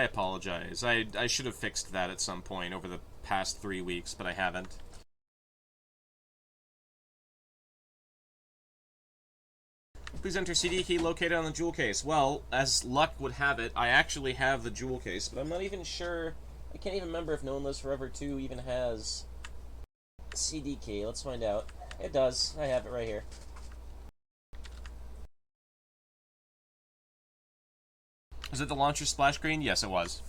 I apologize. I should have fixed that at some point over the past 3 weeks, but I haven't. Please enter CD key located on the jewel case. Well, as luck would have it, I actually have the jewel case, but I'm not even sure. I can't even remember if No One Lives Forever 2 even has CD key. Let's find out. It does. I have it right here. Was it the launcher splash screen? Yes, it was.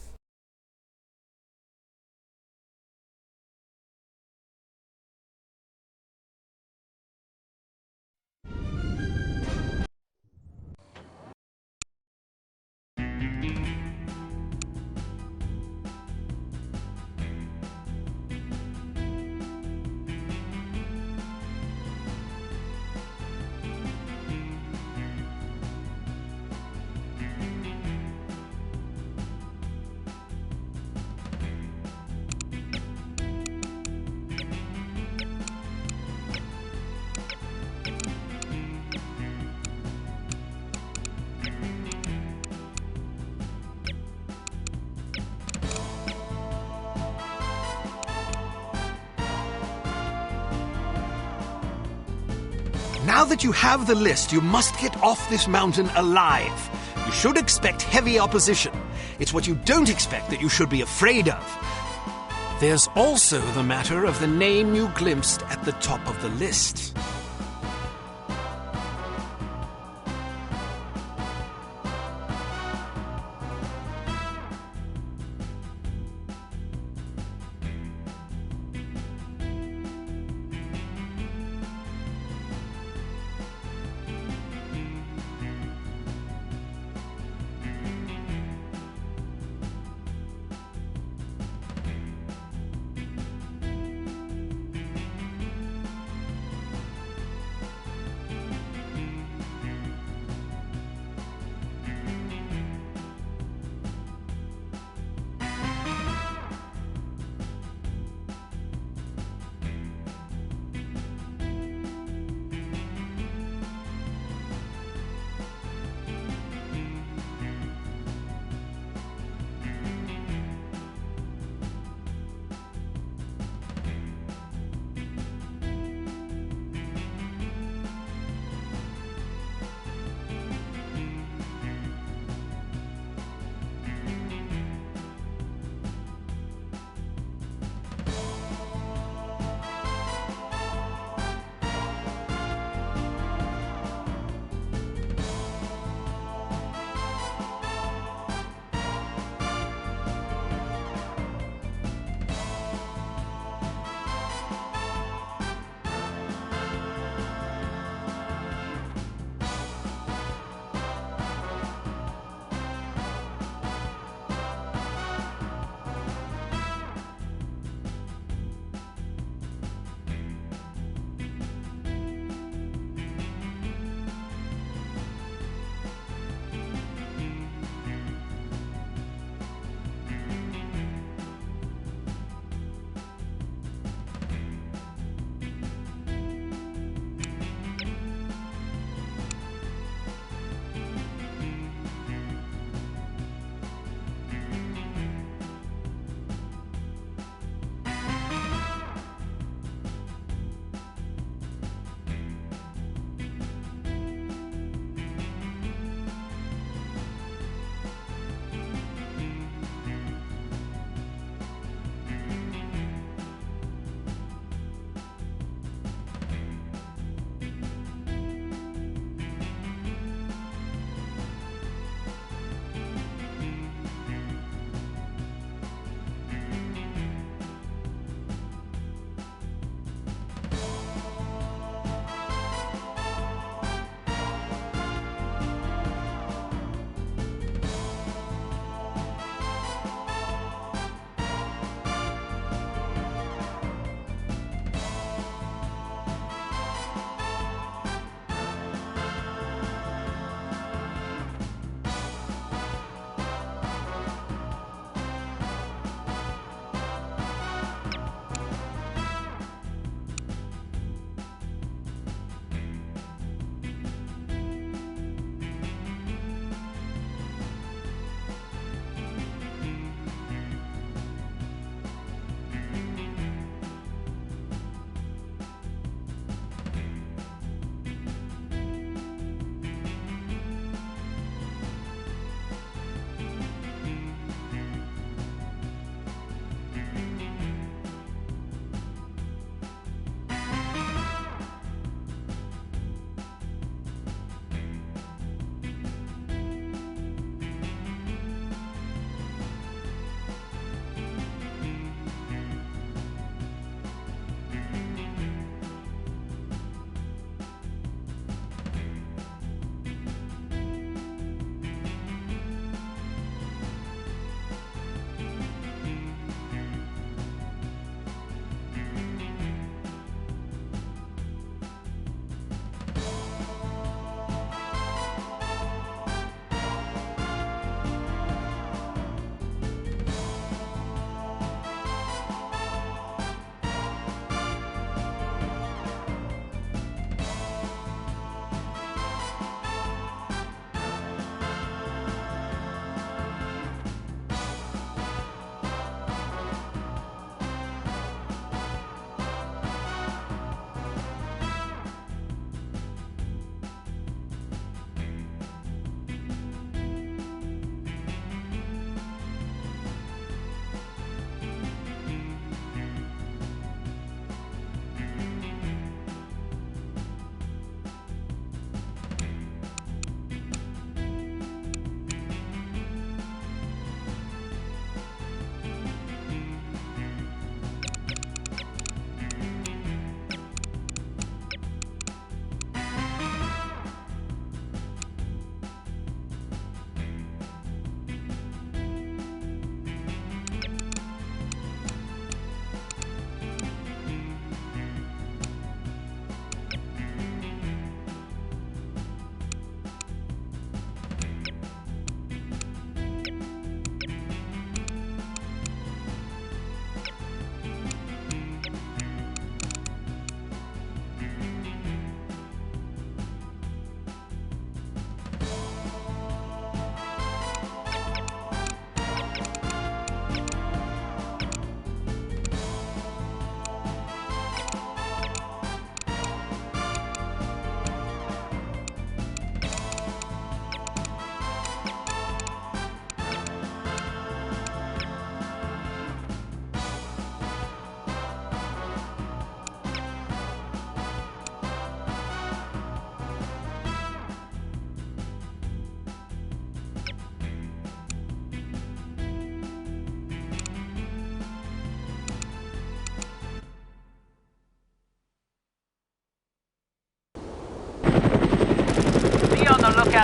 Now that you have the list, you must get off this mountain alive. You should expect heavy opposition. It's what you don't expect that you should be afraid of. There's also the matter of the name you glimpsed at the top of the list.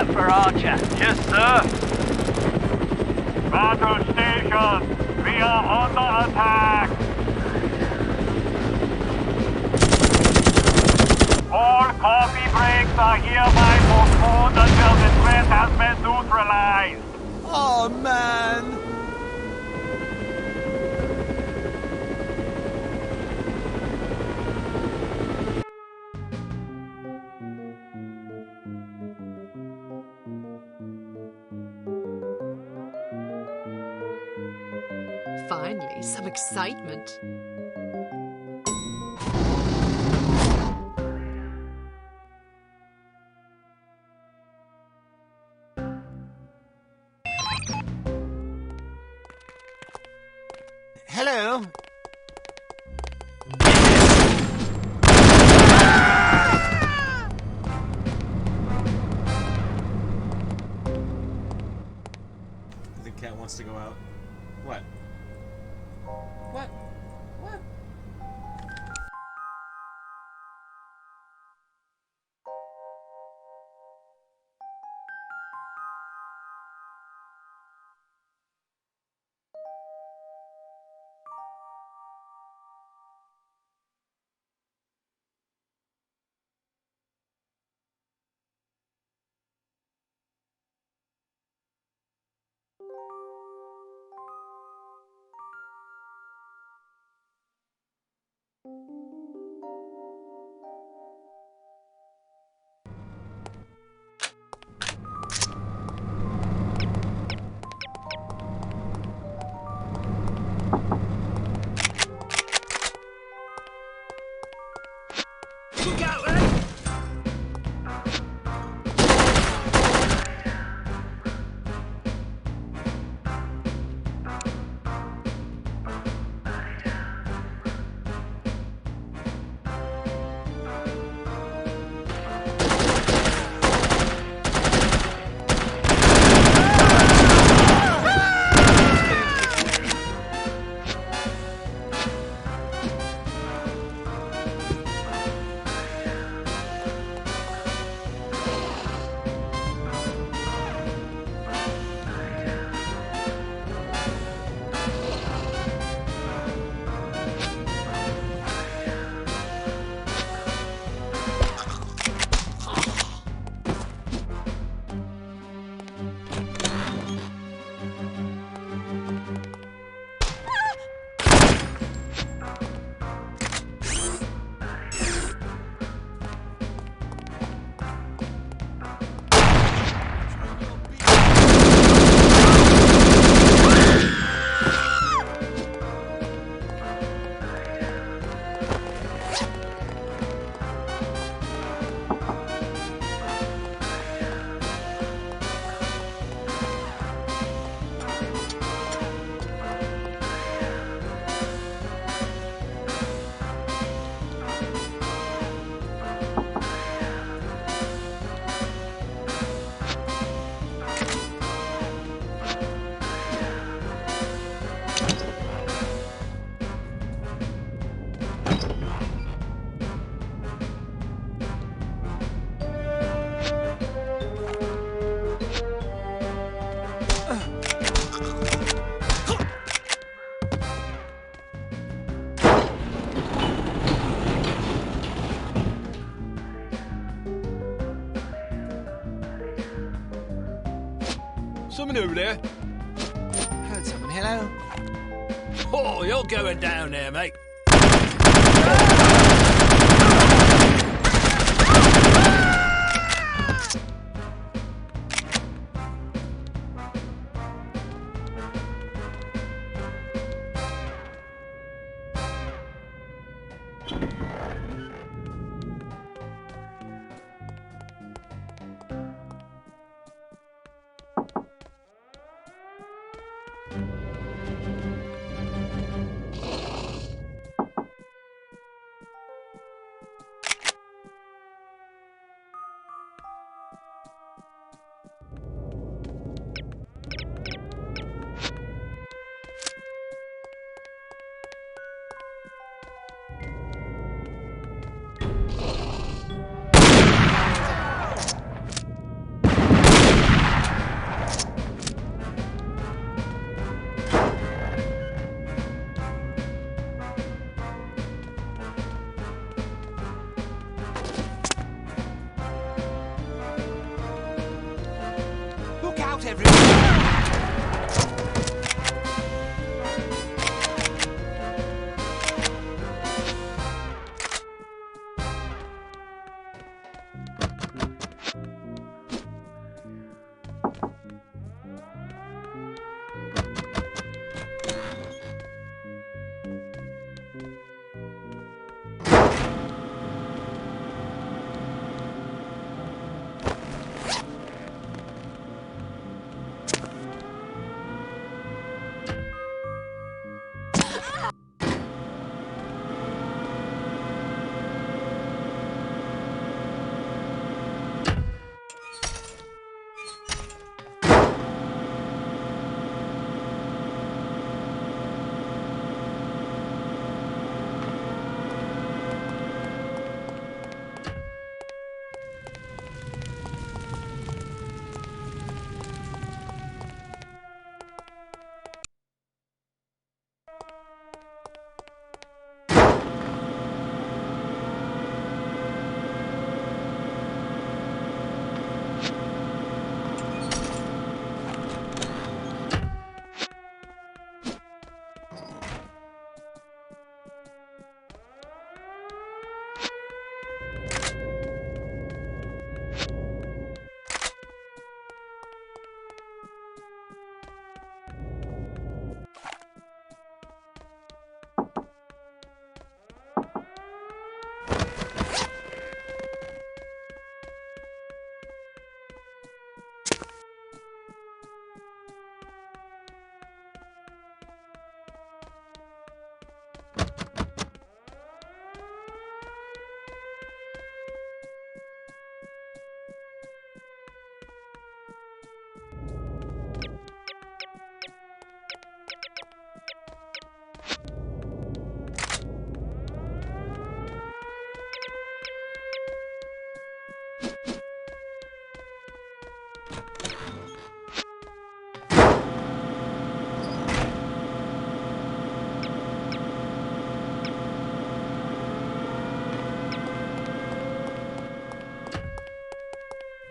out for Archer. Yes, sir. Battle station, we are under attack. All coffee breaks are hereby postponed until the threat has been neutralized. Oh, man! Finally, some excitement. Hello? The cat wants to go out. What? What? What? Look out, eh? Someone over there? Heard someone. Hello? Oh, you're going down there, mate. Not everyone.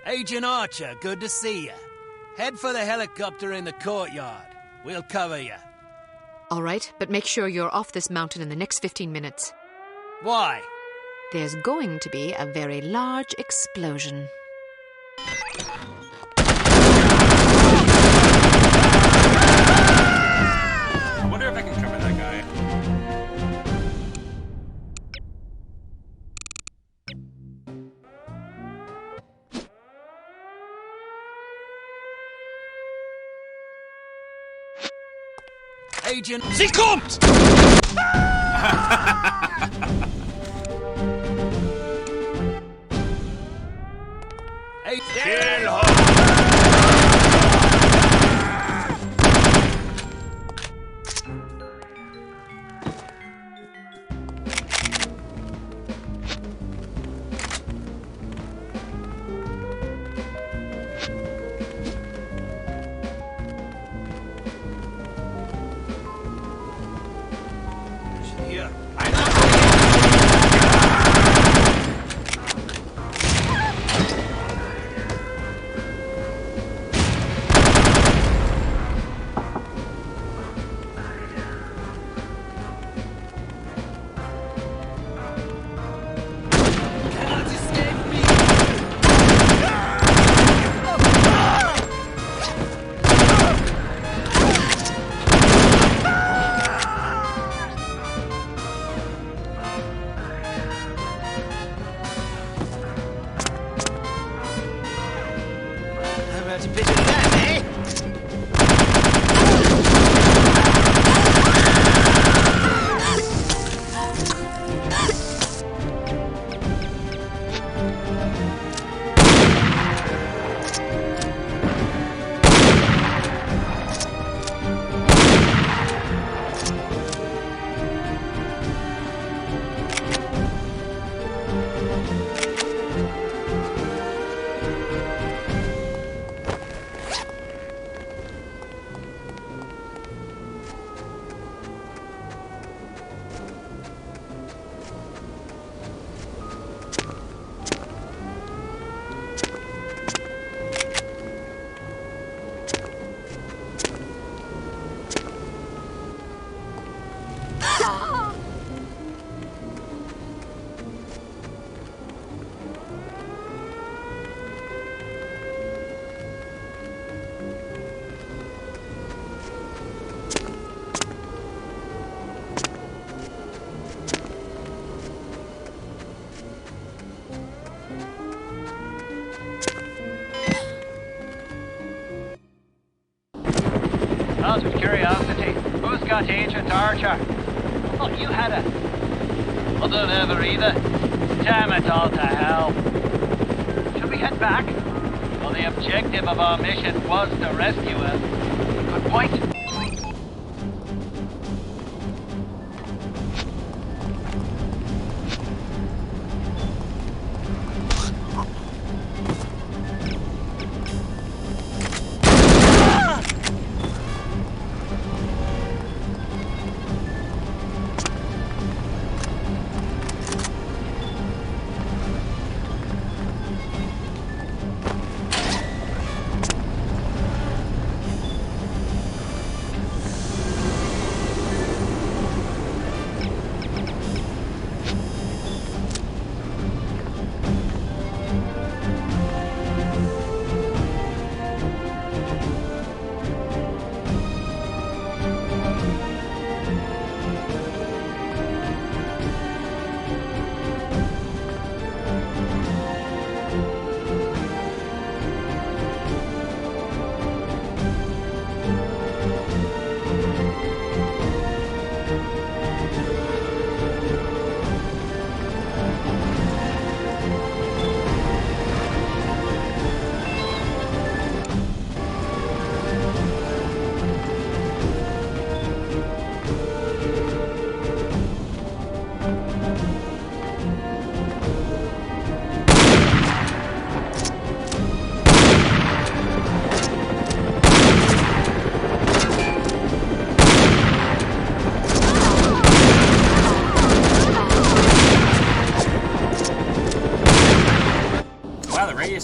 Agent Archer, good to see you. Head for the helicopter in the courtyard. We'll cover you. All right, but make sure you're off this mountain in the next 15 minutes. Why? There's going to be a very large explosion. I wonder if I can cover that guy. Agent... Sie kommt! Kill her! Hier. That's a bit of that, eh? got Agent Archer. Look, you had it. I don't have her either. Damn it all to hell. Should we head back? Well, the objective of our mission was to rescue her. Good point.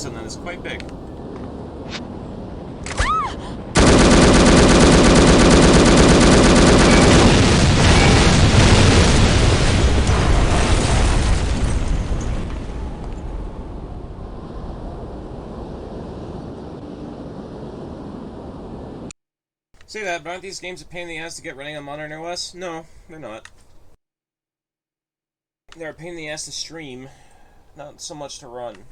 And then it's quite big. Say that, but aren't these games a pain in the ass to get running on modern OS? No, they're not. They're a pain in the ass to stream, not so much to run.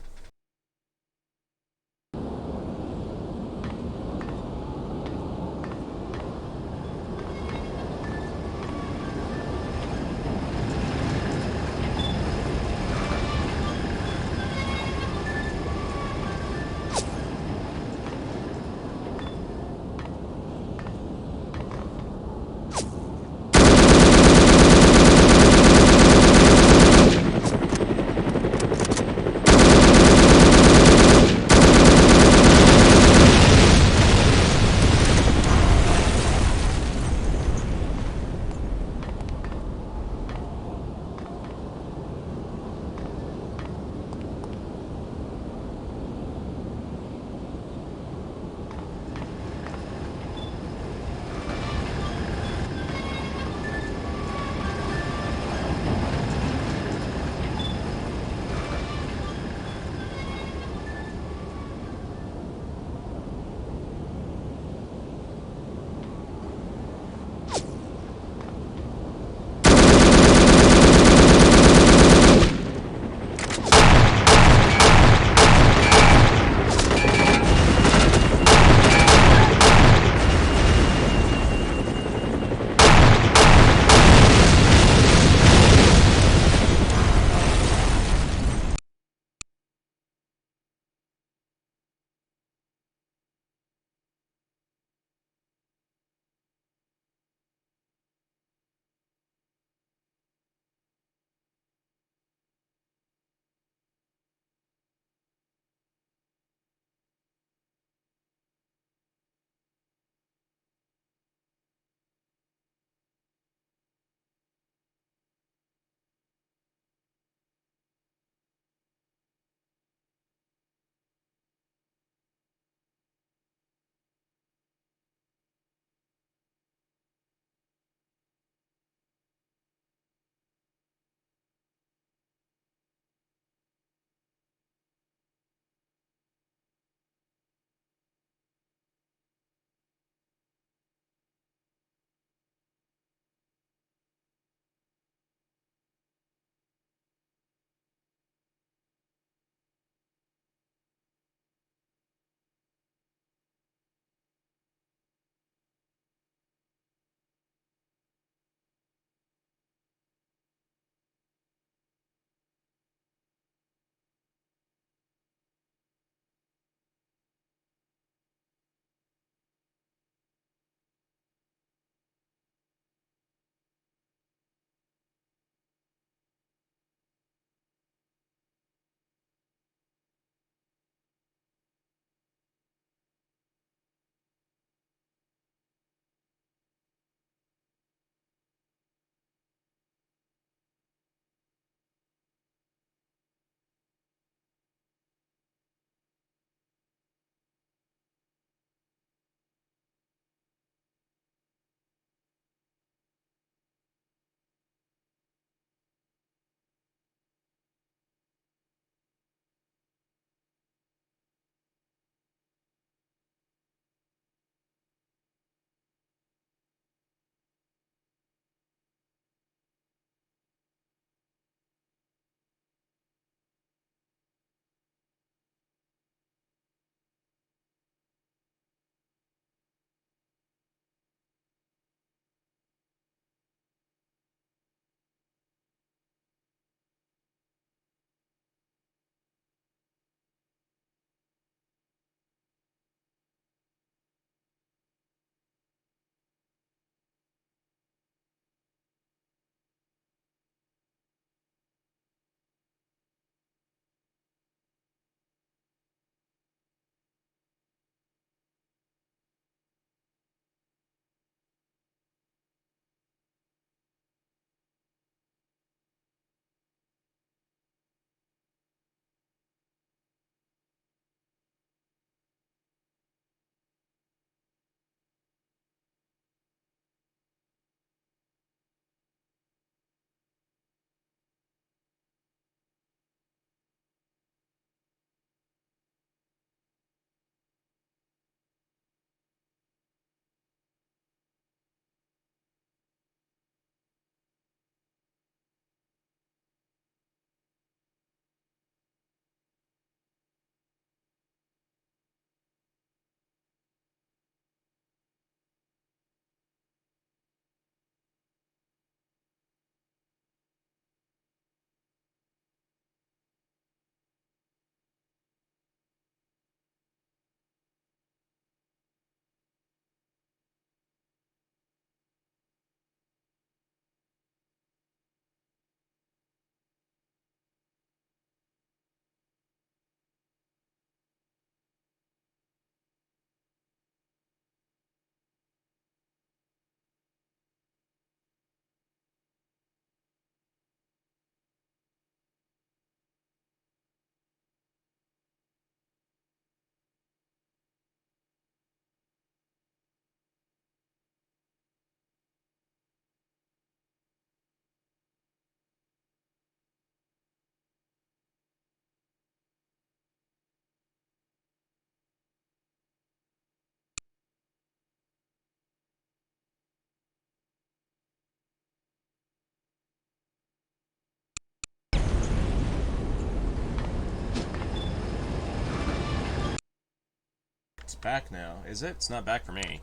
It's back now. Is it? It's not back for me.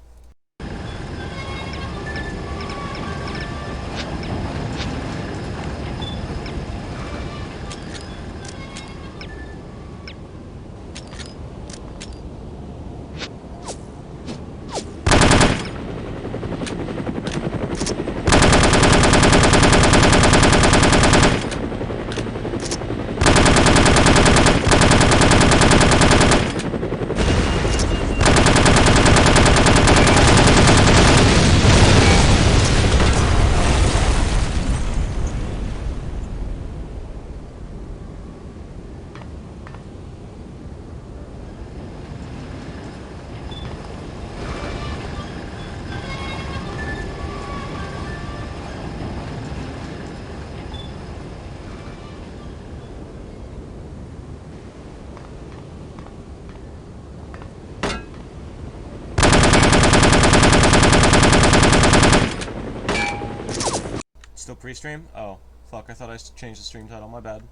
Still pre-stream? Oh, fuck, I thought I changed the stream title, my bad.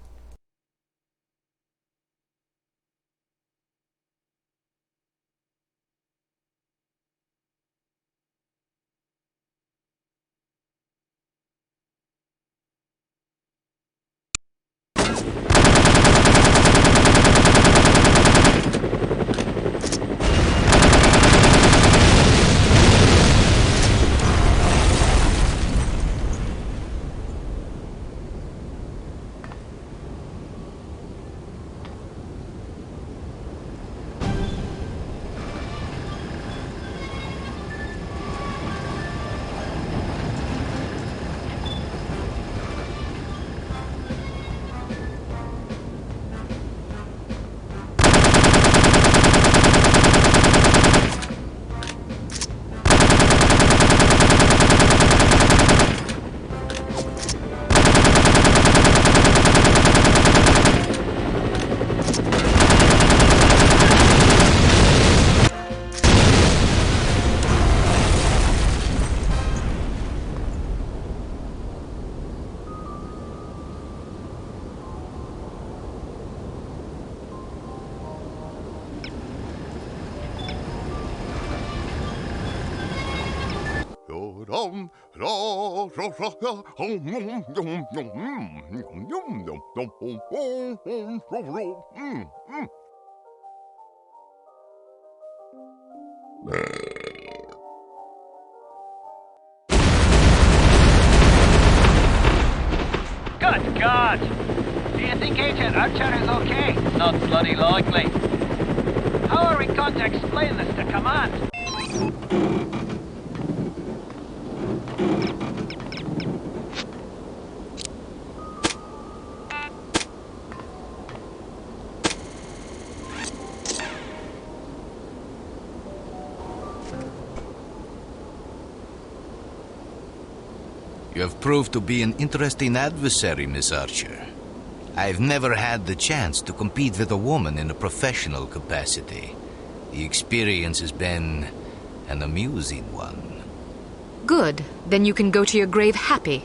Good God! Do you think Agent Archer is okay? Not bloody likely. How are we going to explain this to command? You have proved to be an interesting adversary, Miss Archer. I've never had the chance to compete with a woman in a professional capacity. The experience has been an amusing one. Good. Then you can go to your grave happy.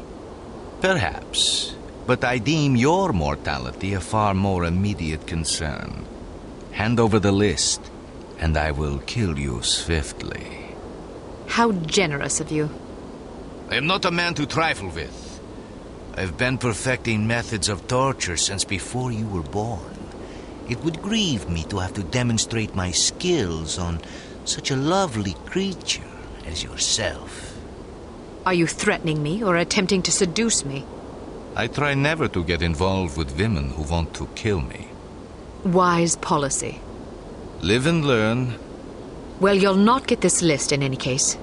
Perhaps. But I deem your mortality a far more immediate concern. Hand over the list, and I will kill you swiftly. How generous of you. I am not a man to trifle with. I've been perfecting methods of torture since before you were born. It would grieve me to have to demonstrate my skills on such a lovely creature as yourself. Are you threatening me or attempting to seduce me? I try never to get involved with women who want to kill me. Wise policy. Live and learn. Well, you'll not get this list in any case.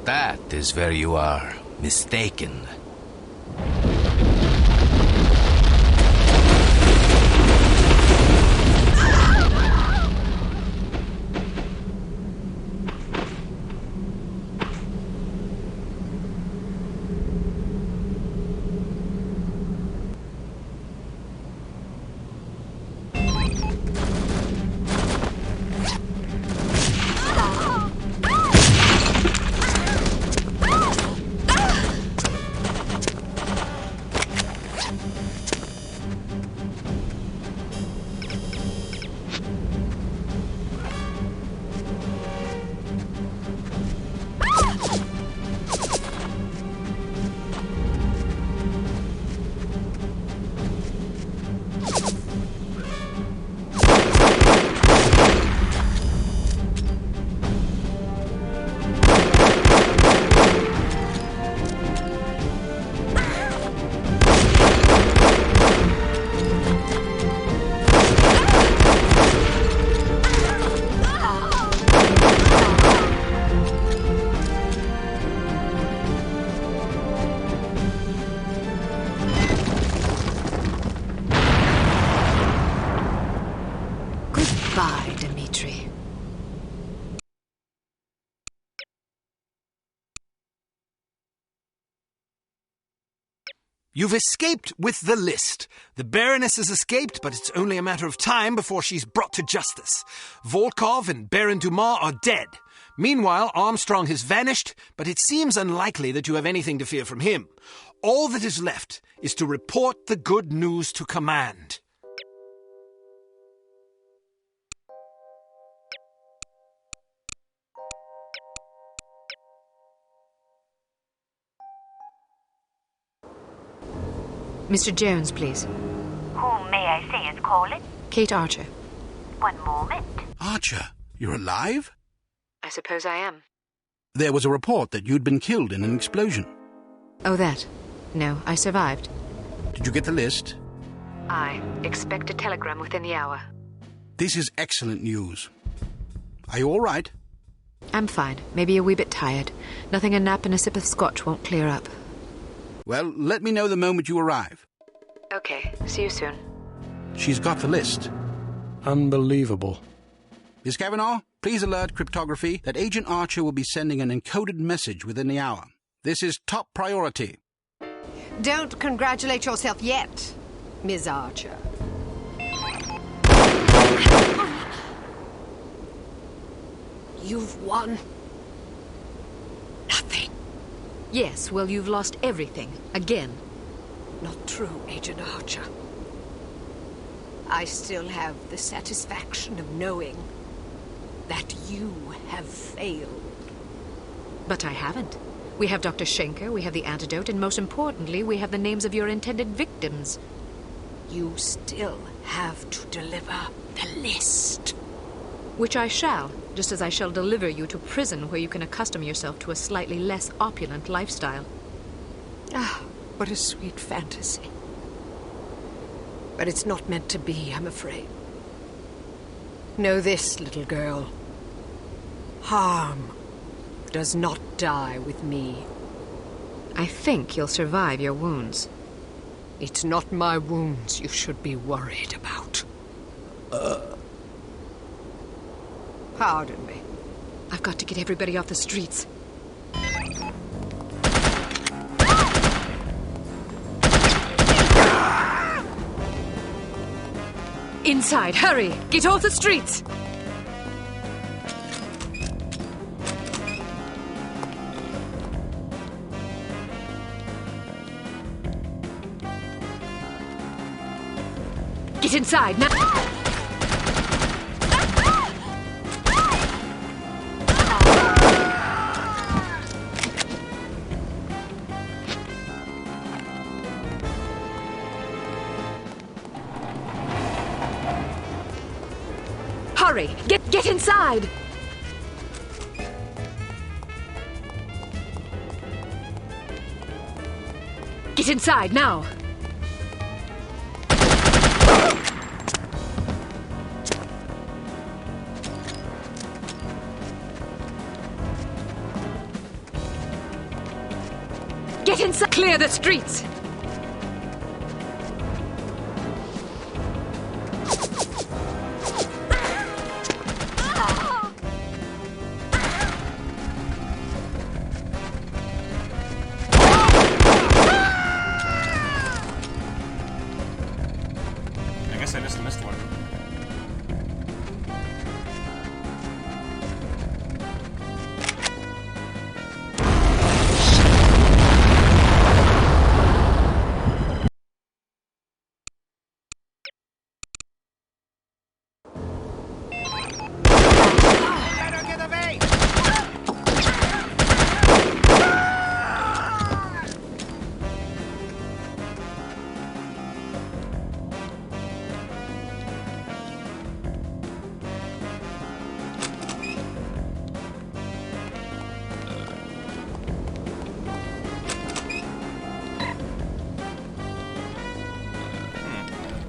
That is where you are mistaken. You've escaped with the list. The Baroness has escaped, but it's only a matter of time before she's brought to justice. Volkov and Baron Dumas are dead. Meanwhile, Armstrong has vanished, but it seems unlikely that you have anything to fear from him. All that is left is to report the good news to command. Mr. Jones, please. Whom may I say is calling? Kate Archer. One moment. Archer, you're alive? I suppose I am. There was a report that you'd been killed in an explosion. Oh, that. No, I survived. Did you get the list? I expect a telegram within the hour. This is excellent news. Are you all right? I'm fine. Maybe a wee bit tired. Nothing a nap and a sip of scotch won't clear up. Well, let me know the moment you arrive. Okay, see you soon. She's got the list. Unbelievable. Miss Kavanaugh, please alert cryptography that Agent Archer will be sending an encoded message within the hour. This is top priority. Don't congratulate yourself yet, Ms. Archer. You've won nothing. Yes, well, you've lost everything. Again. Not true, Agent Archer. I still have the satisfaction of knowing that you have failed. But I haven't. We have Dr. Schenker, we have the antidote, and most importantly, we have the names of your intended victims. You still have to deliver the list. Which I shall, just as I shall deliver you to prison where you can accustom yourself to a slightly less opulent lifestyle. Ah, what a sweet fantasy. But it's not meant to be, I'm afraid. Know this, little girl. Harm does not die with me. I think you'll survive your wounds. It's not my wounds you should be worried about. Pardon me. I've got to get everybody off the streets. Inside, hurry! Get off the streets! Get inside, now! Hurry! Get inside! Get inside, now! Get inside! Clear the streets! I guess I just missed one.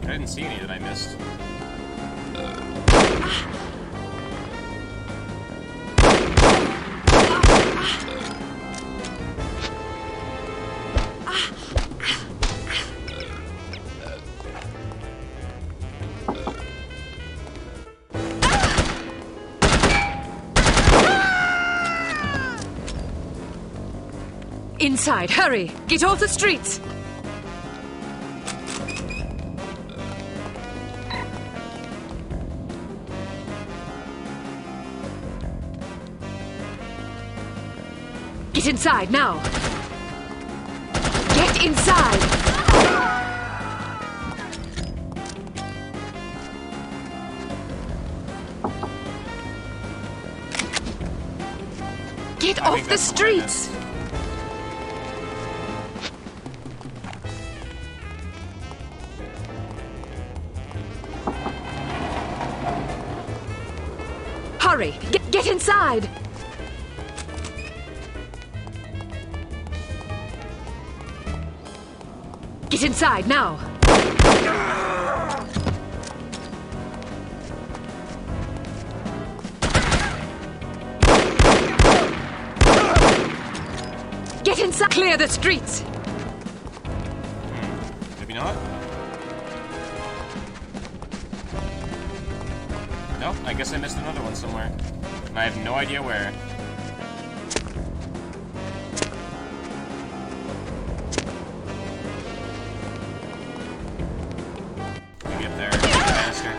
I didn't see any that I missed. Inside, hurry! Get off the streets! Get inside, now! Get inside! Get off the streets! Hurry! Get inside! Get inside, now! Get inside! Clear the streets! Maybe not? No, I guess I missed another one somewhere. And I have no idea where. Maybe up there. Faster.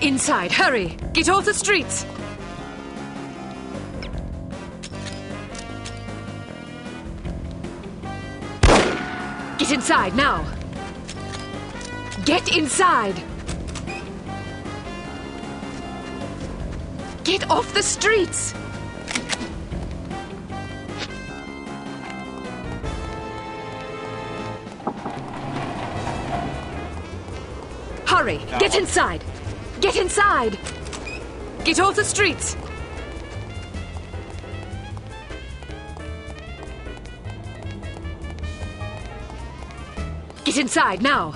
Inside, hurry! Get off the streets! Get inside, now! Get inside! Get off the streets! Hurry! Get inside! Get inside! Get off the streets! Get inside, now!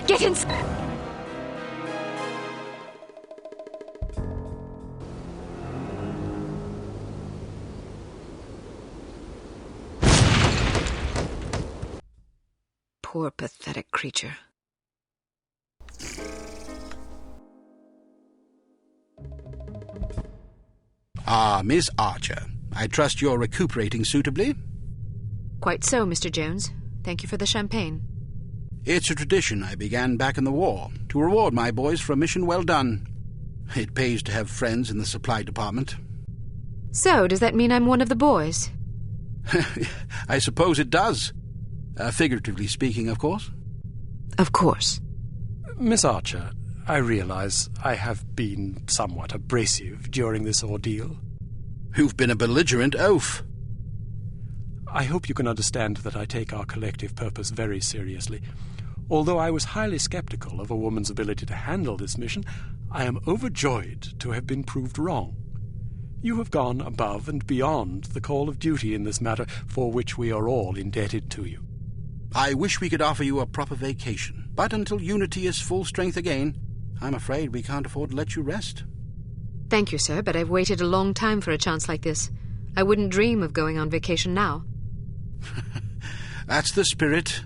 Get inside! Poor, pathetic creature. Ah, Miss Archer. I trust you're recuperating suitably? Quite so, Mr. Jones. Thank you for the champagne. It's a tradition I began back in the war, to reward my boys for a mission well done. It pays to have friends in the supply department. So, does that mean I'm one of the boys? I suppose it does. Figuratively speaking, of course. Of course. Miss Archer, I realize I have been somewhat abrasive during this ordeal. You've been a belligerent oaf. I hope you can understand that I take our collective purpose very seriously. Although I was highly skeptical of a woman's ability to handle this mission, I am overjoyed to have been proved wrong. You have gone above and beyond the call of duty in this matter, for which we are all indebted to you. I wish we could offer you a proper vacation, but until Unity is full strength again, I'm afraid we can't afford to let you rest. Thank you, sir, but I've waited a long time for a chance like this. I wouldn't dream of going on vacation now. That's the spirit.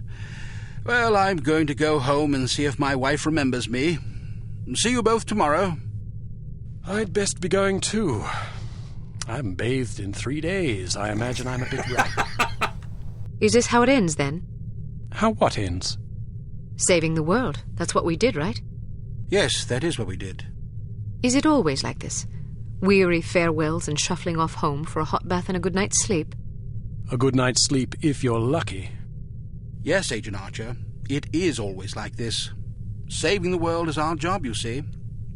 Well, I'm going to go home and see if my wife remembers me. See you both tomorrow. I'd best be going too. I haven't bathed in 3 days. I imagine I'm a bit ragged. Is this how it ends, then? How what ends? Saving the world. That's what we did, right? Yes, that is what we did. Is it always like this? Weary farewells and shuffling off home for a hot bath and a good night's sleep? A good night's sleep if you're lucky. Yes, Agent Archer. It is always like this. Saving the world is our job, you see.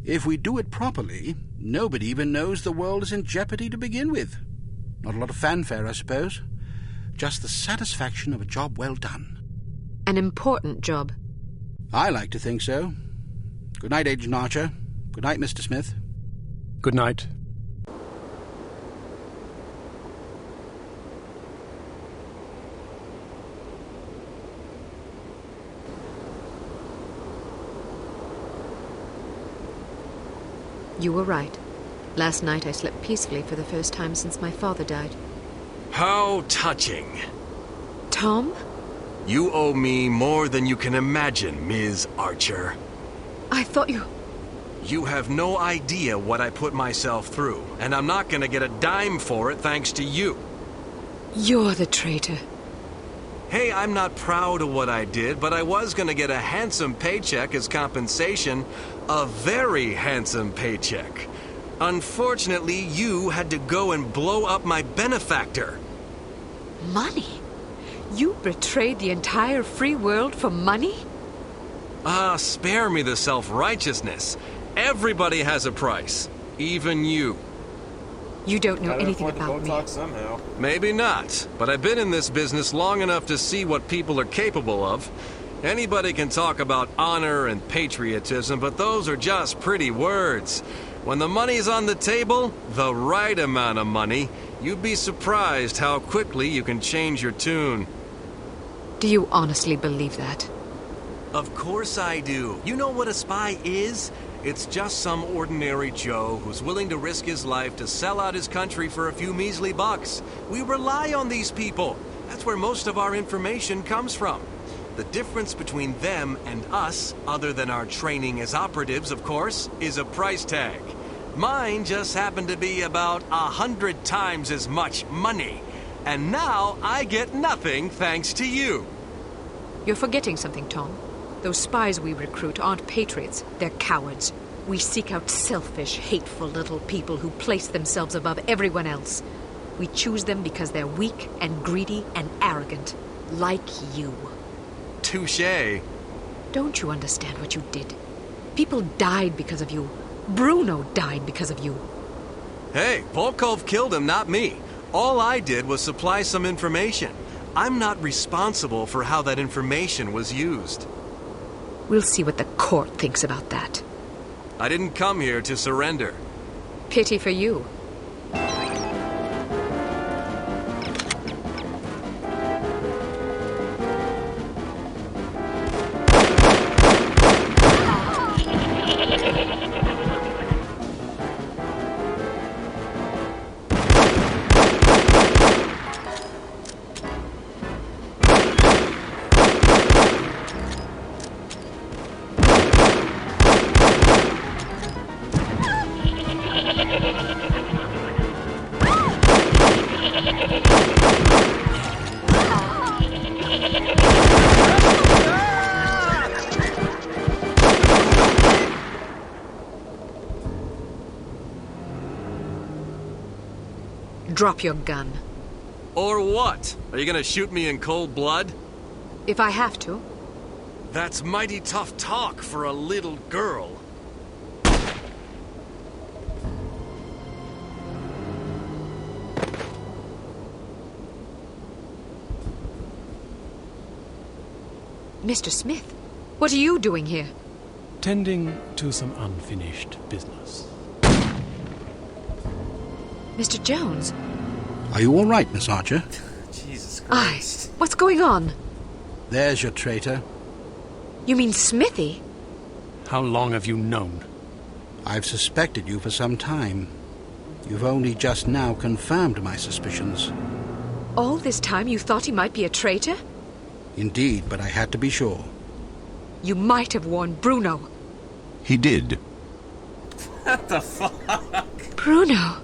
If we do it properly, nobody even knows the world is in jeopardy to begin with. Not a lot of fanfare, I suppose. Just the satisfaction of a job well done. An important job. I like to think so. Good night, Agent Archer. Good night, Mr. Smith. Good night. You were right. Last night I slept peacefully for the first time since my father died. How touching. Tom? You owe me more than you can imagine, Ms. Archer. I thought you... You have no idea what I put myself through, and I'm not gonna get a dime for it thanks to you. You're the traitor. Hey, I'm not proud of what I did, but I was gonna get a handsome paycheck as compensation. A very handsome paycheck. Unfortunately, you had to go and blow up my benefactor. Money? You betrayed the entire free world for money? Ah, spare me the self-righteousness. Everybody has a price. Even you. You don't know anything about me. Somehow. Maybe not, but I've been in this business long enough to see what people are capable of. Anybody can talk about honor and patriotism, but those are just pretty words. When the money's on the table, the right amount of money, you'd be surprised how quickly you can change your tune. Do you honestly believe that? Of course I do. You know what a spy is? It's just some ordinary Joe who's willing to risk his life to sell out his country for a few measly bucks. We rely on these people. That's where most of our information comes from. The difference between them and us, other than our training as operatives, of course, is a price tag. Mine just happened to be about 100 times as much money. And now I get nothing thanks to you. You're forgetting something, Tom. Those spies we recruit aren't patriots, they're cowards. We seek out selfish, hateful little people who place themselves above everyone else. We choose them because they're weak and greedy and arrogant, like you. Touché. Don't you understand what you did? People died because of you. Bruno died because of you. Hey, Volkov killed him, not me. All I did was supply some information. I'm not responsible for how that information was used. We'll see what the court thinks about that. I didn't come here to surrender. Pity for you. Drop your gun. Or what? Are you gonna shoot me in cold blood? If I have to. That's mighty tough talk for a little girl. Mr. Smith, what are you doing here? Tending to some unfinished business. Mr. Jones? Are you all right, Miss Archer? Jesus Christ. What's going on? There's your traitor. You mean Smithy? How long have you known? I've suspected you for some time. You've only just now confirmed my suspicions. All this time you thought he might be a traitor? Indeed, but I had to be sure. You might have warned Bruno. He did. What the fuck? Bruno.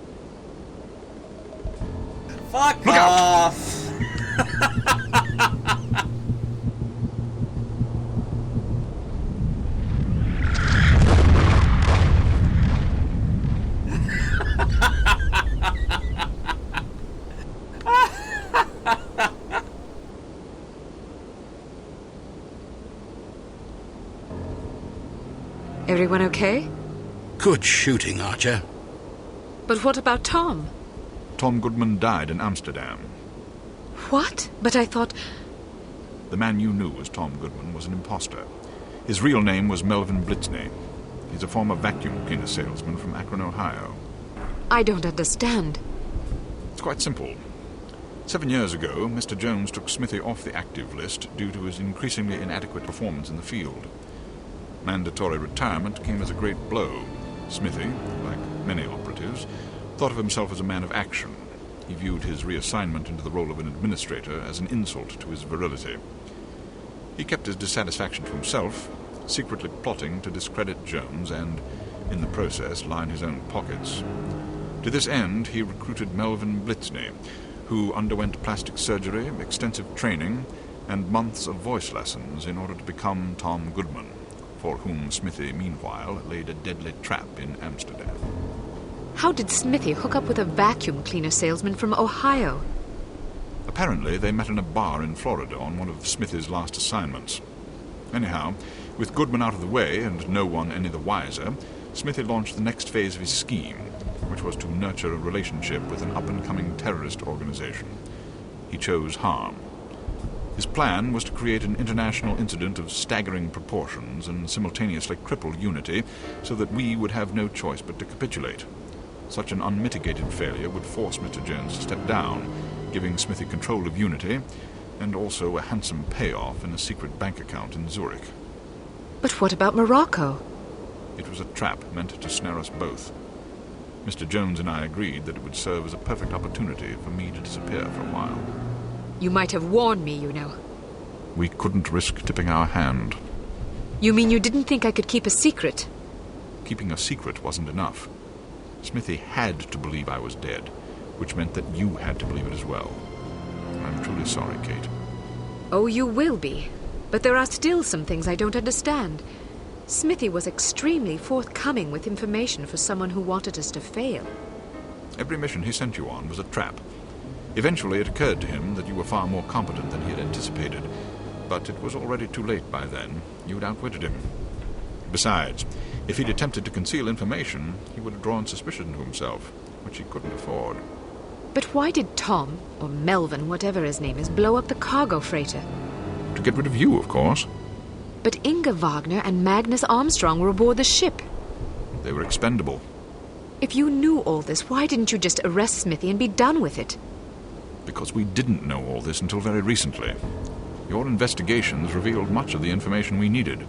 Fuck off! Everyone okay? Good shooting, Archer. But what about Tom? Tom Goodman died in Amsterdam. What? But I thought... The man you knew as Tom Goodman was an imposter. His real name was Melvin Blitzney. He's a former vacuum cleaner salesman from Akron, Ohio. I don't understand. It's quite simple. 7 years ago, Mr. Jones took Smithy off the active list due to his increasingly inadequate performance in the field. Mandatory retirement came as a great blow. Smithy, like many operatives, thought of himself as a man of action. He viewed his reassignment into the role of an administrator as an insult to his virility. He kept his dissatisfaction to himself, secretly plotting to discredit Jones and in the process line his own pockets. To this end, he recruited Melvin Blitzney, who underwent plastic surgery, extensive training, and months of voice lessons in order to become Tom Goodman, for whom Smithy, meanwhile, laid a deadly trap in Amsterdam. How did Smithy hook up with a vacuum cleaner salesman from Ohio? Apparently, they met in a bar in Florida on one of Smithy's last assignments. Anyhow, with Goodman out of the way and no one any the wiser, Smithy launched the next phase of his scheme, which was to nurture a relationship with an up-and-coming terrorist organization. He chose harm. His plan was to create an international incident of staggering proportions and simultaneously cripple Unity so that we would have no choice but to capitulate. Such an unmitigated failure would force Mr. Jones to step down, giving Smithy control of Unity and also a handsome payoff in a secret bank account in Zurich. But what about Morocco? It was a trap meant to snare us both. Mr. Jones and I agreed that it would serve as a perfect opportunity for me to disappear for a while. You might have warned me, you know. We couldn't risk tipping our hand. You mean you didn't think I could keep a secret? Keeping a secret wasn't enough. Smithy had to believe I was dead, which meant that you had to believe it as well. I'm truly sorry, Kate. Oh, you will be. But there are still some things I don't understand. Smithy was extremely forthcoming with information for someone who wanted us to fail. Every mission he sent you on was a trap. Eventually it occurred to him that you were far more competent than he had anticipated, but it was already too late by then. You'd outwitted him. Besides, if he'd attempted to conceal information, he would have drawn suspicion to himself, which he couldn't afford. But why did Tom, or Melvin, whatever his name is, blow up the cargo freighter? To get rid of you, of course. But Inga Wagner and Magnus Armstrong were aboard the ship. They were expendable. If you knew all this, why didn't you just arrest Smithy and be done with it? Because we didn't know all this until very recently. Your investigations revealed much of the information we needed.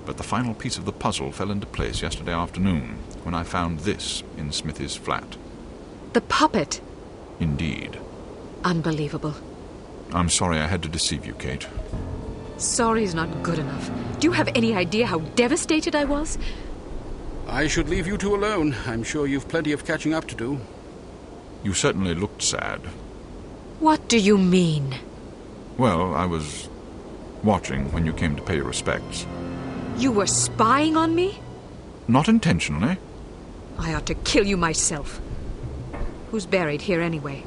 But the final piece of the puzzle fell into place yesterday afternoon, when I found this in Smithy's flat. The puppet? Indeed. Unbelievable. I'm sorry I had to deceive you, Kate. Sorry is not good enough. Do you have any idea how devastated I was? I should leave you two alone. I'm sure you've plenty of catching up to do. You certainly looked sad. What do you mean? Well, I was watching when you came to pay your respects. You were spying on me? Not intentionally. I ought to kill you myself. Who's buried here anyway?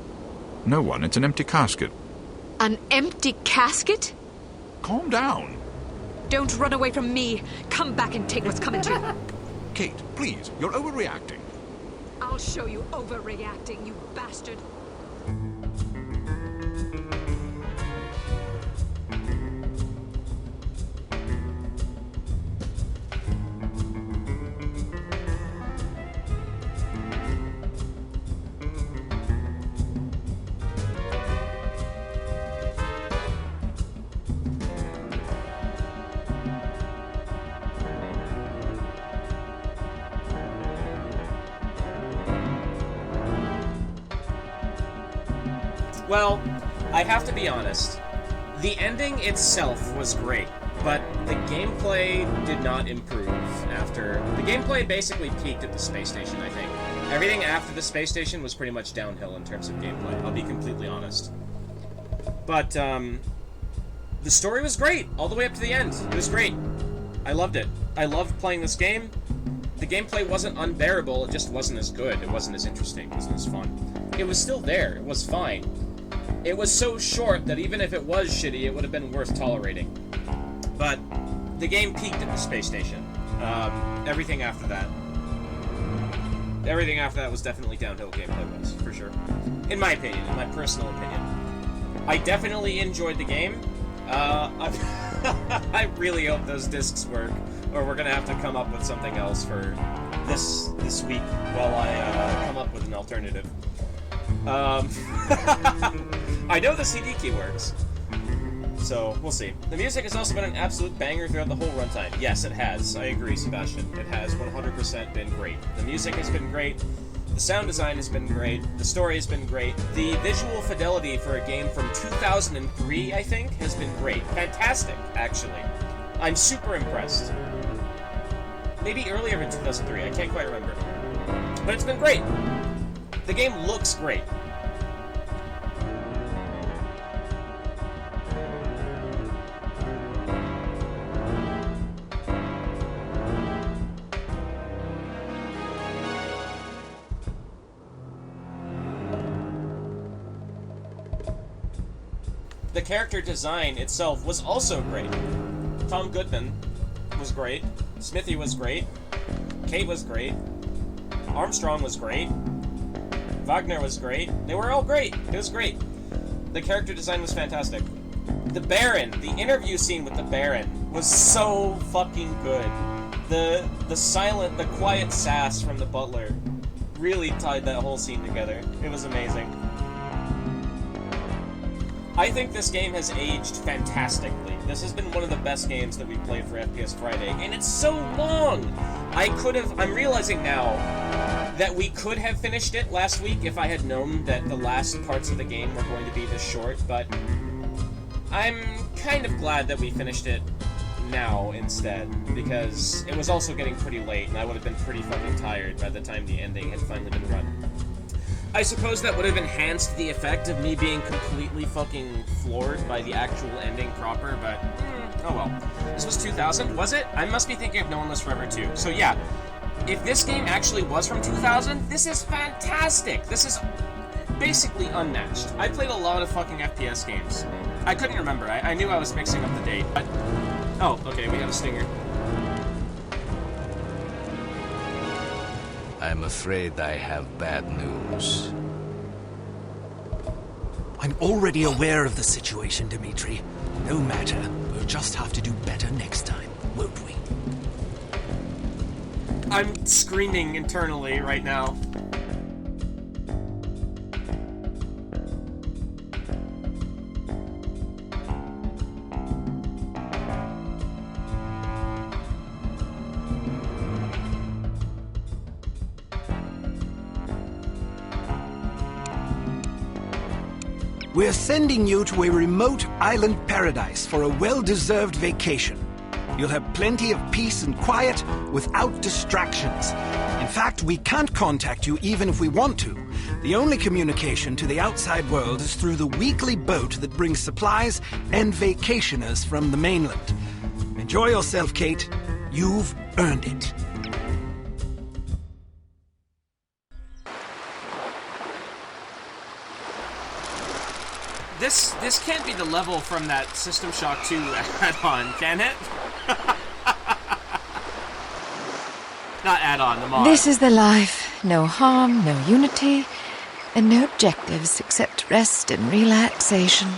No one. It's an empty casket. An empty casket? Calm down. Don't run away from me. Come back and take what's coming to you. Kate, please. You're overreacting. I'll show you overreacting, you bastard. Well, I have to be honest. The ending itself was great, but the gameplay did not improve after... The gameplay basically peaked at the space station, I think. Everything after the space station was pretty much downhill in terms of gameplay, I'll be completely honest. But, the story was great, all the way up to the end. It was great. I loved it. I loved playing this game. The gameplay wasn't unbearable, it just wasn't as good. It wasn't as interesting, it wasn't as fun. It was still there, it was fine. It was so short that even if it was shitty, it would have been worth tolerating. But the game peaked at the space station. Everything after that was definitely downhill gameplay-wise, for sure. In my opinion, in my personal opinion. I definitely enjoyed the game. I really hope those discs work, or we're gonna have to come up with something else for this week while I come up with an alternative. I know the CD key works, so we'll see. The music has also been an absolute banger throughout the whole runtime. Yes, it has. I agree, Sebastian. It has 100% been great. The music has been great. The sound design has been great. The story has been great. The visual fidelity for a game from 2003, I think, has been great. Fantastic, actually. I'm super impressed. maybe earlier in 2003. I can't quite remember. But it's been great. The game looks great. The character design itself was also great. Tom Goodman was great. Smithy was great. Kate was great. Armstrong was great. Wagner was great. They were all great. It was great. The character design was fantastic. The Baron, the interview scene with the Baron was so fucking good. The quiet sass from the butler really tied that whole scene together. It was amazing. I think this game has aged fantastically. This has been one of the best games that we've played for FPS Friday, and it's so long! I'm realizing now that we could have finished it last week if I had known that the last parts of the game were going to be this short, but I'm kind of glad that we finished it now instead, because it was also getting pretty late, and I would have been pretty fucking tired by the time the ending had finally been run. I suppose that would have enhanced the effect of me being completely fucking floored by the actual ending proper, but oh well. This was 2000, was it? I must be thinking of No One Lives Forever 2. So yeah, if this game actually was from 2000, this is fantastic! This is basically unmatched. I played a lot of fucking FPS games. I couldn't remember. I knew I was mixing up the date, but... Oh, okay, we have a stinger. I'm afraid I have bad news. I'm already aware of the situation, Dimitri. No matter. We'll just have to do better next time, won't we? I'm screaming internally right now. We're sending you to a remote island paradise for a well-deserved vacation. You'll have plenty of peace and quiet without distractions. In fact, we can't contact you even if we want to. The only communication to the outside world is through the weekly boat that brings supplies and vacationers from the mainland. Enjoy yourself, Kate. You've earned it. This can't be the level from that System Shock 2 add-on, can it? Not add-on, the mod. This is the life. No harm, no unity, and no objectives except rest and relaxation.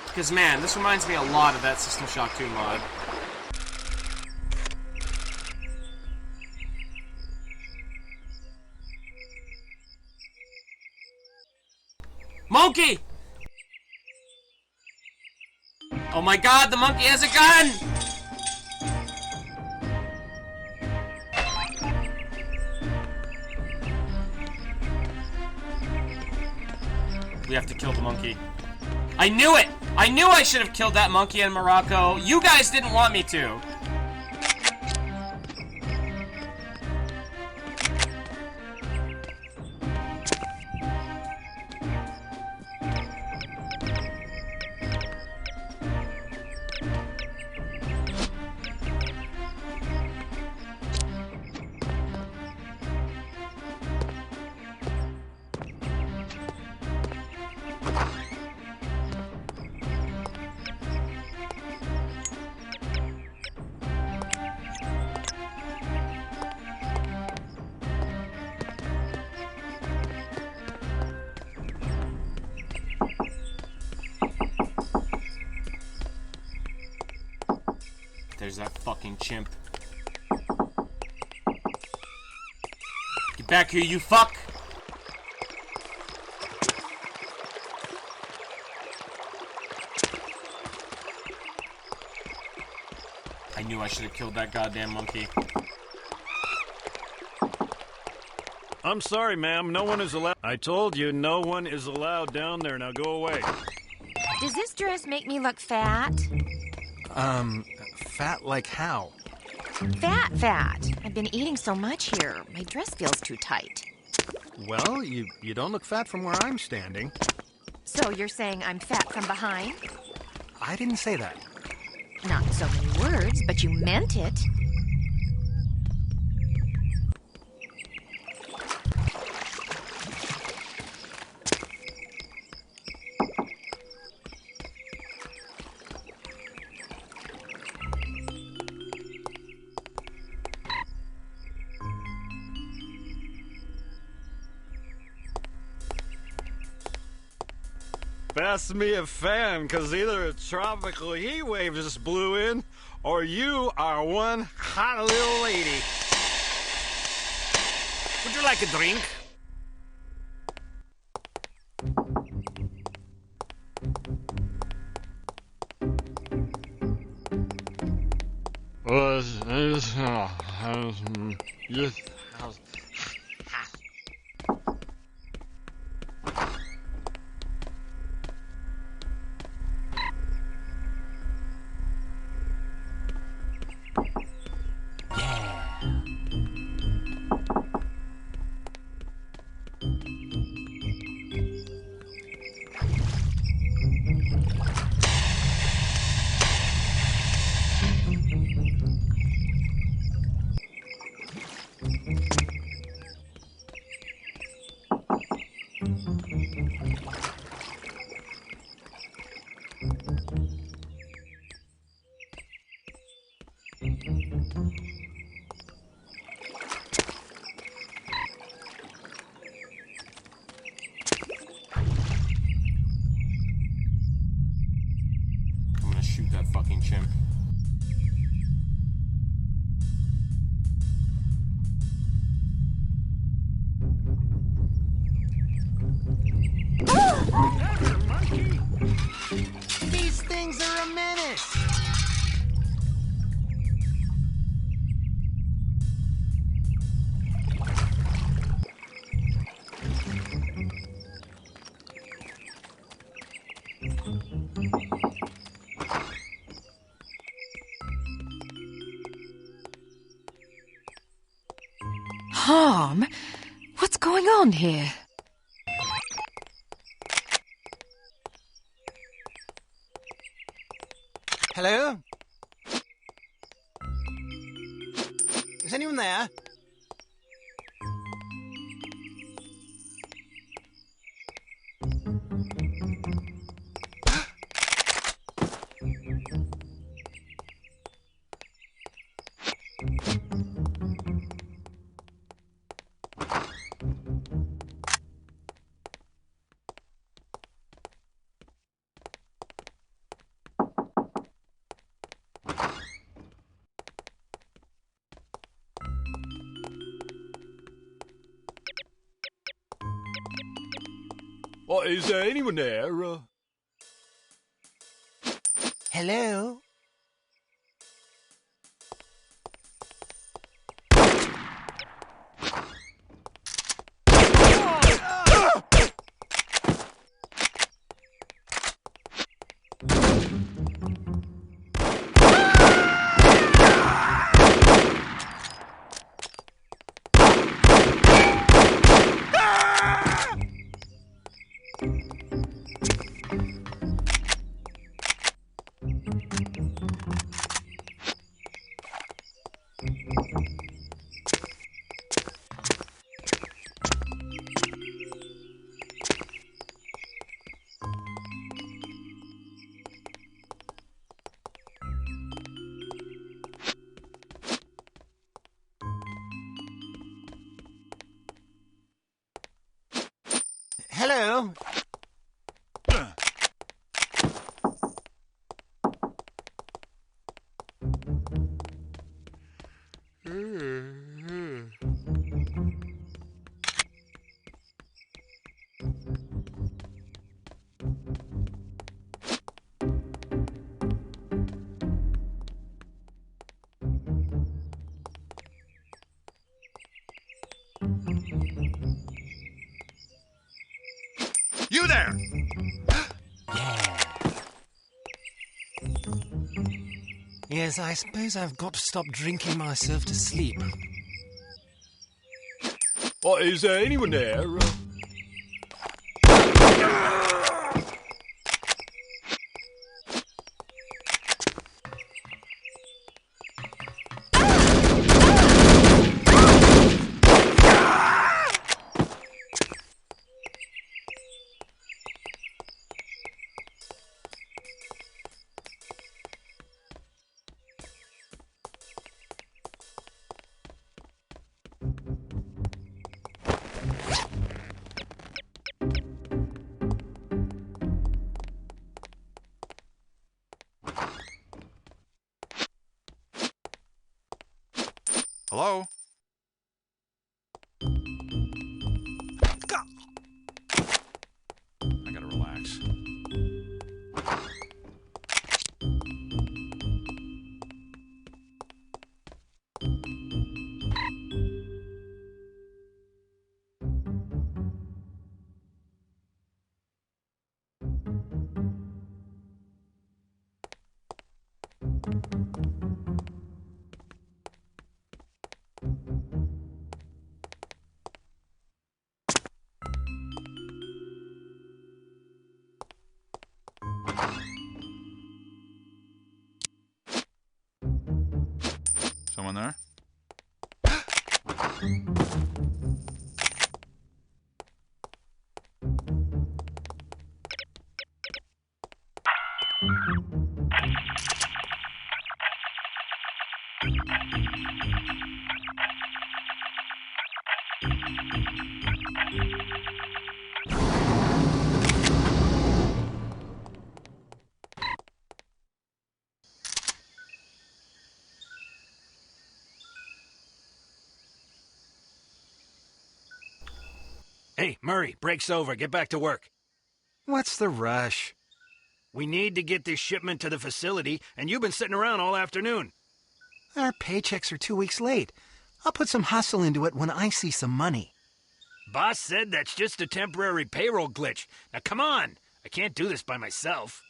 Because, man, this reminds me a lot of that System Shock 2 mod. Monkey! Oh my god, the monkey has a gun! We have to kill the monkey. I knew it! I knew I should have killed that monkey in Morocco. You guys didn't want me to. There's that fucking chimp. Get back here, you fuck! I knew I should have killed that goddamn monkey. I'm sorry, ma'am. No one is allowed. I told you no one is allowed down there. Now go away. Does this dress make me look fat? Fat like how? Fat. I've been eating so much here. My dress feels too tight. Well, you don't look fat from where I'm standing. So you're saying I'm fat from behind? I didn't say that. Not in so many words, but you meant it. Pass me a fan, cause either a tropical heat wave just blew in, or you are one hot little lady. Would you like a drink? I'm gonna shoot that fucking chimp. These things are a menace! Harm? What's going on here? Hello? Is anyone there? Is there anyone there? Hello? Hello? You there! Yes, I suppose I've got to stop drinking myself to sleep. Oh, is there anyone there? Hello? I gotta relax. Someone there? Hey, Murray, break's over. Get back to work. What's the rush? We need to get this shipment to the facility, and you've been sitting around all afternoon. Our paychecks are 2 weeks late. I'll put some hustle into it when I see some money. Boss said that's just a temporary payroll glitch. Now come on. I can't do this by myself.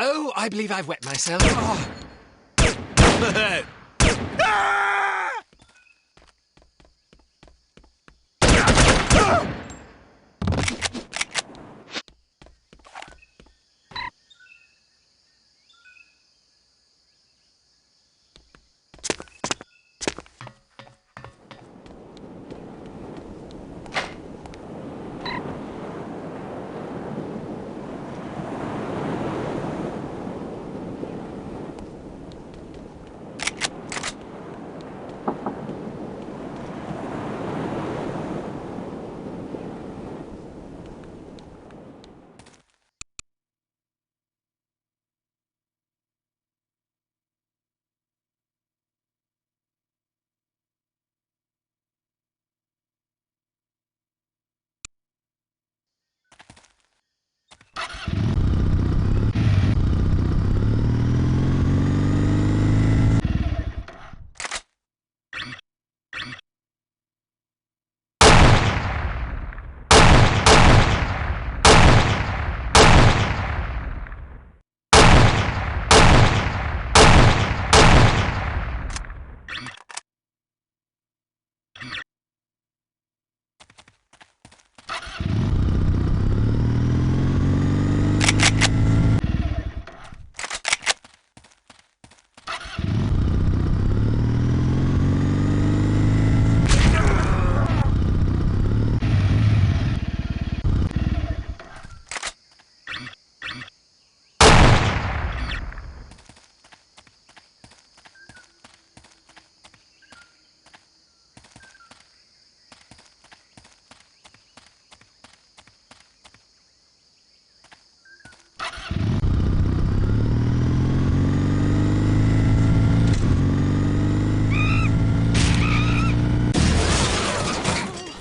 Oh, I believe I've wet myself. Oh.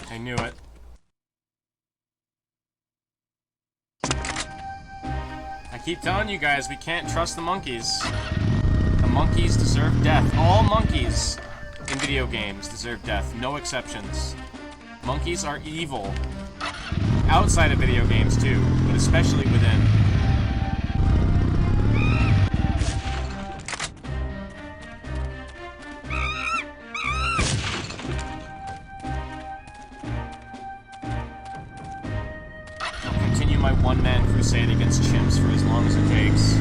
I knew it. I keep telling you guys, we can't trust the monkeys. The monkeys deserve death. All monkeys in video games deserve death. No exceptions. Monkeys are evil. Outside of video games, too, but especially within. I'll continue my one-man crusade against chimps for as long as it takes.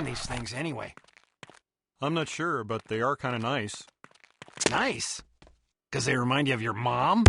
These things anyway? I'm not sure, but they are kind of nice. Nice? Because they remind you of your mom?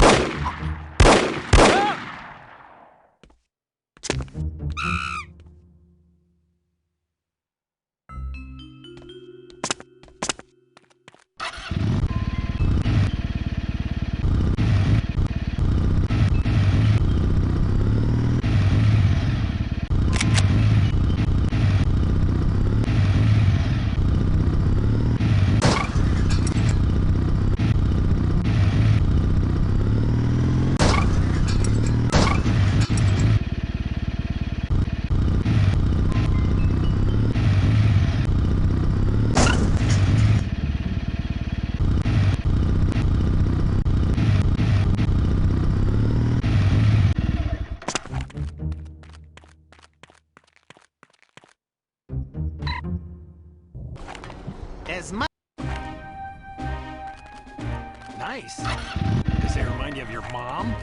As much. Nice. Does they remind you of your mom?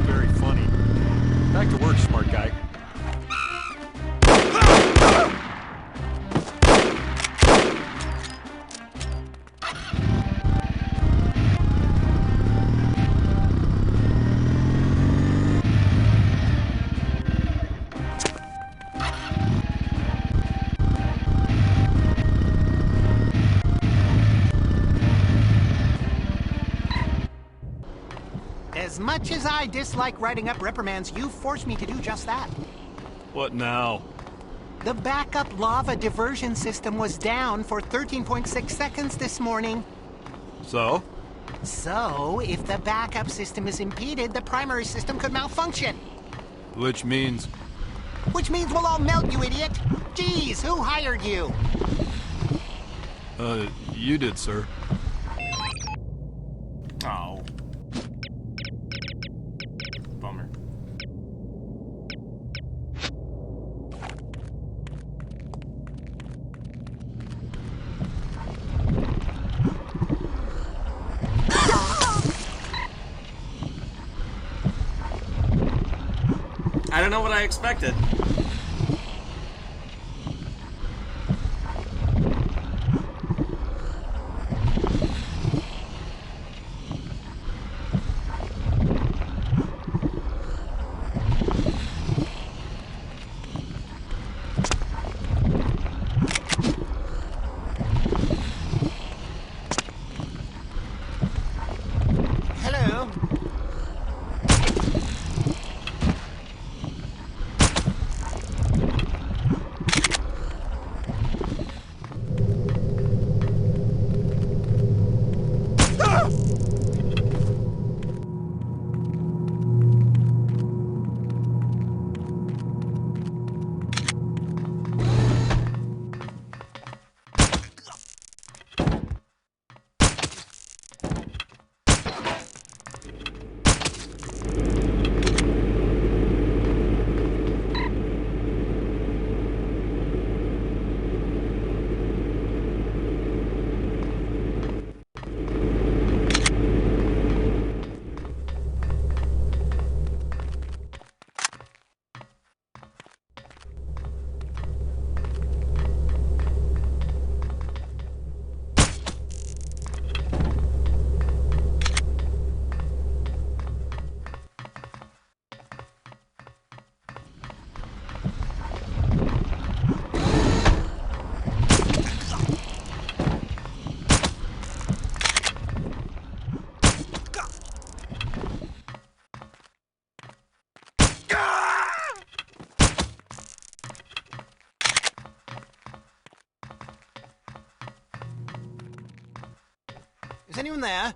Very funny. Back to work, smart guy. As much as I dislike writing up reprimands, you forced me to do just that. What now? The backup lava diversion system was down for 13.6 seconds this morning. So? So, if the backup system is impeded, the primary system could malfunction. Which means? Which means we'll all melt, you idiot! Jeez, who hired you? You did, sir. Oh. Bummer. I don't know what I expected. Is anyone there?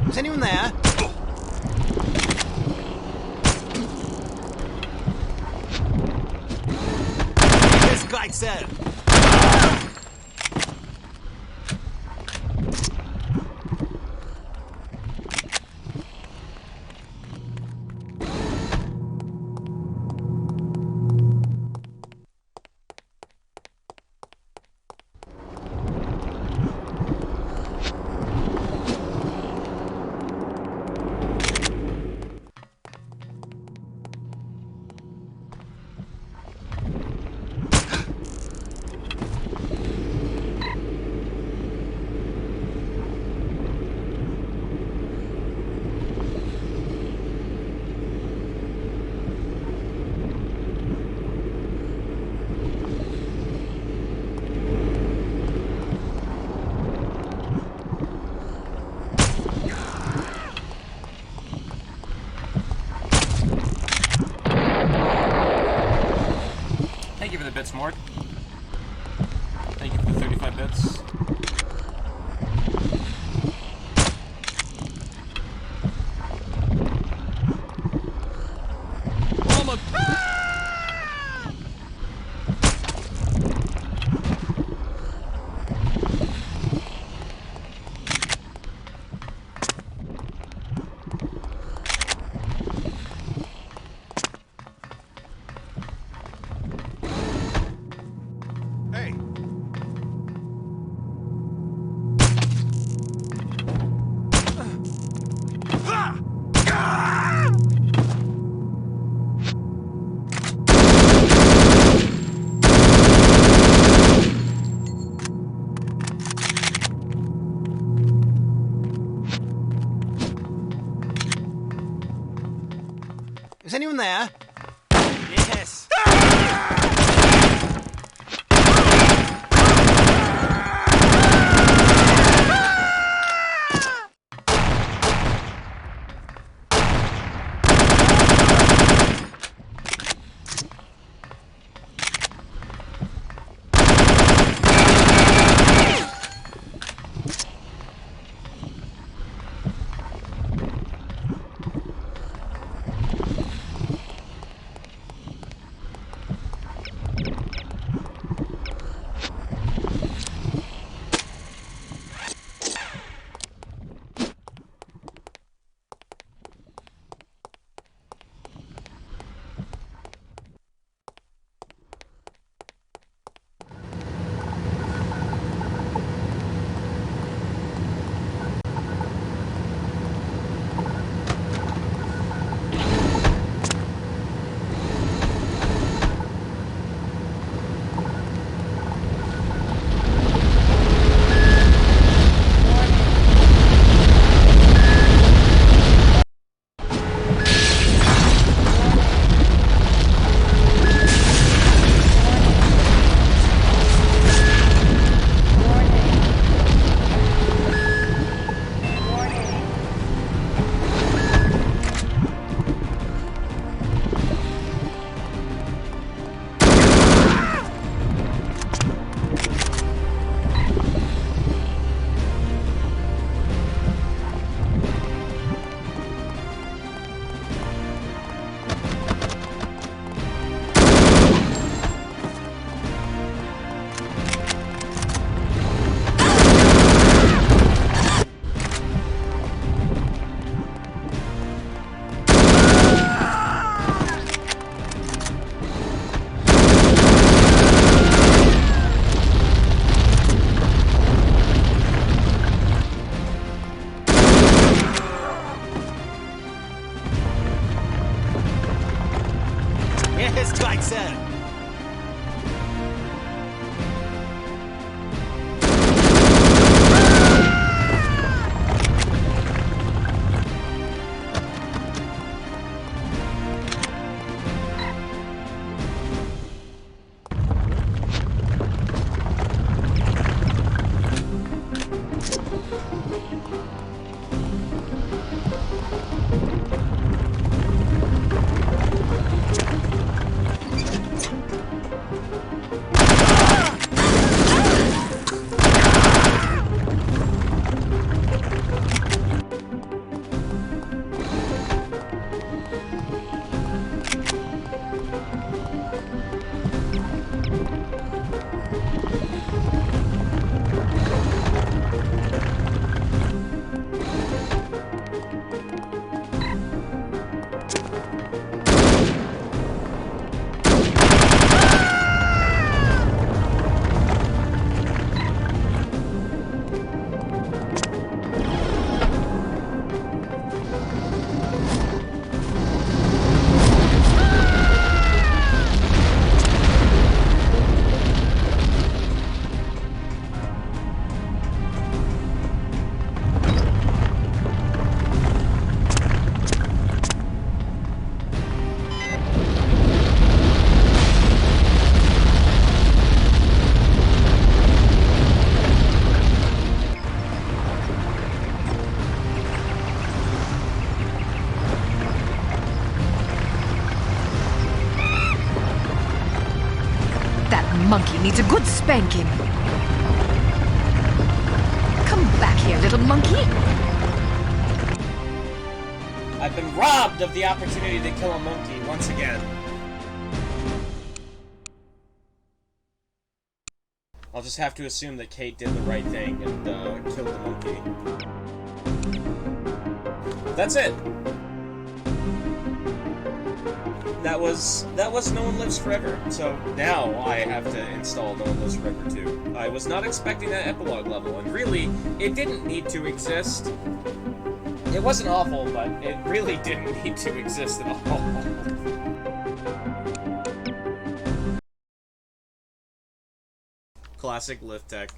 Is anyone there? This guy said. Thank you for the bits, Mort. Thank you for the 35 bits. Is anyone there? Yes. Yes, quite so. Monkey needs a good spanking. Come back here, little monkey. I've been robbed of the opportunity to kill a monkey once again. I'll just have to assume that Kate did the right thing and killed the monkey. That's it. That was No One Lives Forever. So now I have to install No One Lives Forever 2. I was not expecting that epilogue level, and really, it didn't need to exist. It wasn't awful, but it really didn't need to exist at all. Classic lift tech.